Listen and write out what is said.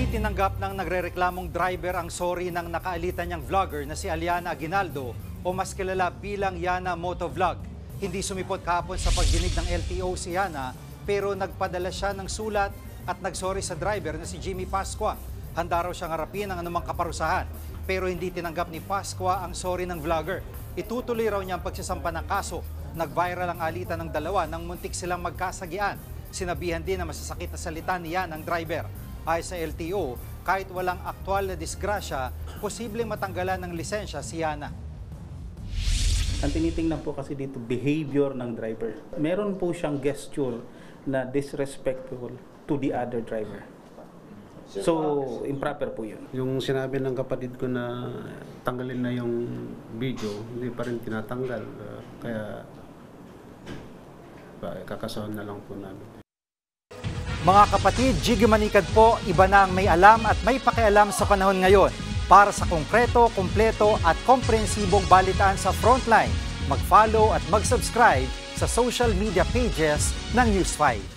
Hindi tinanggap ng nagrereklamong driver ang sorry ng nakaalitan niyang vlogger na si Aliana Aguinaldo o mas kilala bilang Yana Motovlog. Hindi sumipot kahapon sa pagdinig ng LTO si Yana pero nagpadala siya ng sulat at nagsorry sa driver na si Jimmy Pascua. Handa raw siyang harapin ang anumang kaparusahan pero hindi tinanggap ni Pascua ang sorry ng vlogger. Itutuloy raw niya ang pagsasampa ng kaso. Nag-viral ang alitan ng dalawa nang muntik silang magkasagian. Sinabihan din na masasakit na salita niya ng driver. Ayon sa LTO, kahit walang aktwal na disgrasya, posibleng matanggalan ng lisensya si Yana. Ang tinitingnan po kasi dito, behavior ng driver. Meron po siyang gesture na disrespectful to the other driver. So, improper po yun. Yung sinabi ng kapatid ko na tanggalin na yung video, hindi pa rin tinatanggal. Kaya kakasuhan na lang po namin. Mga kapatid, Jiggy Manikad po, iba na ang may alam at may pakialam sa panahon ngayon. Para sa konkreto, kumpleto at komprehensibong balitaan sa Frontline, mag-follow at mag-subscribe sa social media pages ng News 5.